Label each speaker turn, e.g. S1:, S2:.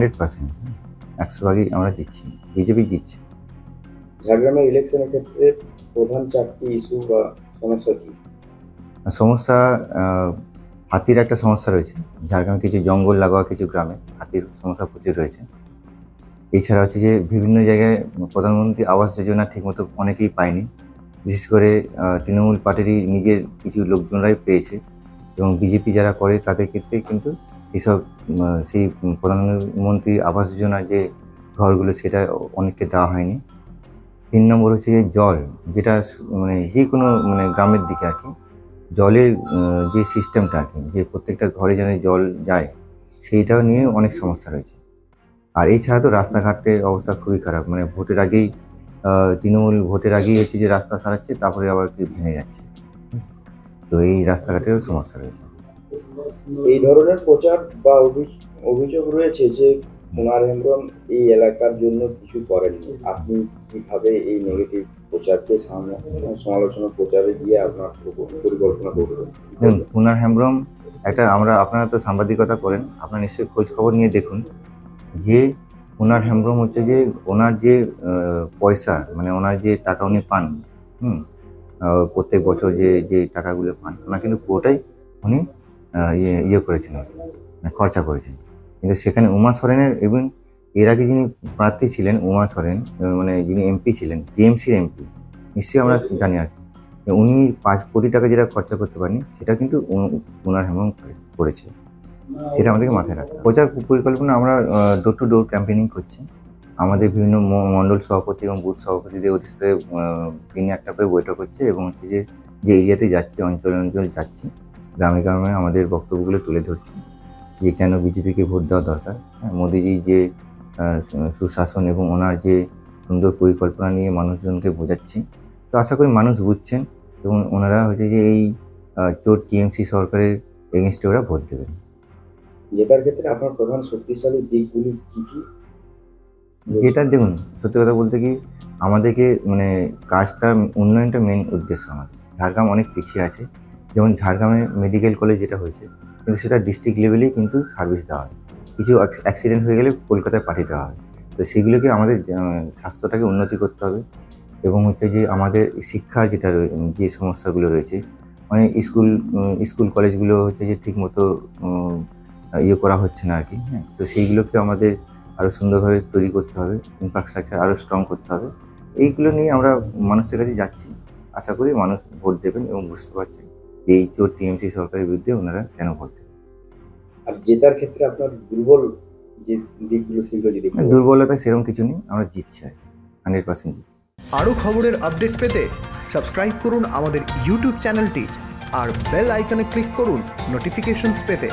S1: 100%, 100 আমরা জিতছি, বিজেপি জিতছে।
S2: ঝাড়গ্রামের ইলেকশনের ক্ষেত্রে প্রধান 4টি ইস্যু বা সমস্যা কি?
S1: সমস্যা, হাতির একটা সমস্যা রয়েছে। ঝাড়গ্রামে কিছু জঙ্গল লাগোয়া কিছু গ্রামে হাতির সমস্যা প্রচুর রয়েছে। এছাড়া হচ্ছে যে বিভিন্ন জায়গায় প্রধানমন্ত্রী আবাস যোজনা ঠিকমতো অনেকেই পায়নি, বিশেষ করে তৃণমূল পার্টিরই নিজের কিছু লোকজনরাই পেয়েছে, এবং বিজেপি যারা করে তাদের ক্ষেত্রে কিন্তু সেই প্রধানমন্ত্রী আবাস যোজনার যে ঘরগুলো সেটা অনেককে দেওয়া হয়নি। 3 নম্বর হচ্ছে যে জল, যেটা মানে যে কোনো গ্রামের দিকে আর কি জলের যে সিস্টেমটা আর কি, যে প্রত্যেকটা ঘরে যেন জল যায়, সেইটাও নিয়ে অনেক সমস্যা রয়েছে। আর এছাড়া তো রাস্তাঘাটের অবস্থা খুবই খারাপ, ভোটের আগেই তৃণমূল ভোটের আগেই হচ্ছে যে রাস্তা সারাচ্ছে, তারপরে আবার কি ভেঙে যাচ্ছে। তো এই রাস্তাঘাটেরও সমস্যা রয়েছে।
S2: এই ধরনের প্রচার বা অভিযোগ রয়েছে যে কুমার হেমব্রম এই এলাকার জন্য কিছু করেননি। আপনি কিভাবে এই নেগেটিভ প্রচারকে সমালোচনা প্রচারে দিয়ে আপনার পরিকল্পনা করবেন?
S1: দেখুন, কুমার হেমব্রম আপনারা তো সাংবাদিকতা করেন, আপনারা নিশ্চয়ই খোঁজ খবর নিয়ে দেখুন যে কুমার হেমব্রম হচ্ছে যে ওনার যে পয়সা, ওনার যে টাকা উনি পান, প্রত্যেক বছর যে টাকাগুলো পান, ওনার কিন্তু পুরোটাই উনি ইয়ে করেছেন, খরচা করেছেন। কিন্তু সেখানে উমা সোরেনের, এবং এর আগে যিনি প্রার্থী ছিলেন উমা সোরেন, যিনি এমপি ছিলেন, টিএমসির এমপি, নিশ্চয়ই আমরা জানি আর কি, উনি 5 কোটি টাকা যেটা খরচা করতে পারেনি, সেটা কিন্তু কুমার হেমব্রম করেছে। সেটা আমাদেরকে মাথায় রাখতে হবে। প্রচার পরিকল্পনা আমরা ডোর টু ডোর ক্যাম্পেইনিং করছি। আমাদের বিভিন্ন মণ্ডল সভাপতি এবং বুথ সভাপতিদের অধিষ্ঠে দিনে একটা করে বৈঠক হচ্ছে, এবং হচ্ছে যে এরিয়াতে যাচ্ছি, অঞ্চল যাচ্ছি, গ্রামে গ্রামে আমাদের বক্তব্যগুলো তুলে ধরছি যে কেন বিজেপিকে ভোট দেওয়া দরকার। মোদিজি যে সুশাসন এবং ওনার যে সুন্দর পরিকল্পনা নিয়ে মানুষজনকে বোঝাচ্ছি। তো আশা করি মানুষ বুঝছেন, এবং ওনারা হচ্ছে যে এই চোর টিএমসি সরকারের এগেনস্টে ওরা ভোট দেবেন।
S2: জেতার ক্ষেত্রে আপনার প্রধান শক্তিশালী দিকগুলি কী কী?
S1: যেটা দেখুন, সত্যি কথা বলতে কি, আমাদেরকে কাজটা, উন্নয়নটা মেন উদ্দেশ্য আমাদের। ঝাড়গ্রাম অনেক পিছিয়ে আছে, যেমন ঝাড়গ্রামে মেডিকেল কলেজ যেটা হয়েছে, কিন্তু সেটা ডিস্ট্রিক্ট লেভেলেই কিন্তু সার্ভিস দেওয়া হয়। কিছু অ্যাক্সিডেন্ট হয়ে গেলে কলকাতায় পাঠিয়ে দেওয়া হয়। তো সেগুলোকে আমাদের স্বাস্থ্যটাকে উন্নতি করতে হবে, এবং হচ্ছে যে আমাদের শিক্ষার যে সমস্যাগুলো রয়েছে, স্কুল কলেজগুলো হচ্ছে যে ঠিকমতো করা হচ্ছে না আর কি। তো সেইগুলোকে আমাদের আরও সুন্দরভাবে তৈরি করতে হবে, ইনফ্রাস্ট্রাকচার আরও স্ট্রং করতে হবে। এইগুলো নিয়ে আমরা মানুষের কাছে যাচ্ছি। আশা করি মানুষ ভোট দেবেন এবং বুঝতে পারছেন যে এই চোর টিএমসি সরকারের বিরুদ্ধে ওনারা কেন ভোট দেবেন।
S2: আর জেতার ক্ষেত্রে আপনার দুর্বল যে দিকগুলো, সেগুলো যদি
S1: দুর্বলতা সেরকম কিছু নেই, আমরা জিতছি, 100% জিতছি।
S3: আরও খবরের আপডেট পেতে সাবস্ক্রাইব করুন আমাদের ইউটিউব চ্যানেলটি আর বেল আইকনে ক্লিক করুন নোটিফিকেশনস পেতে।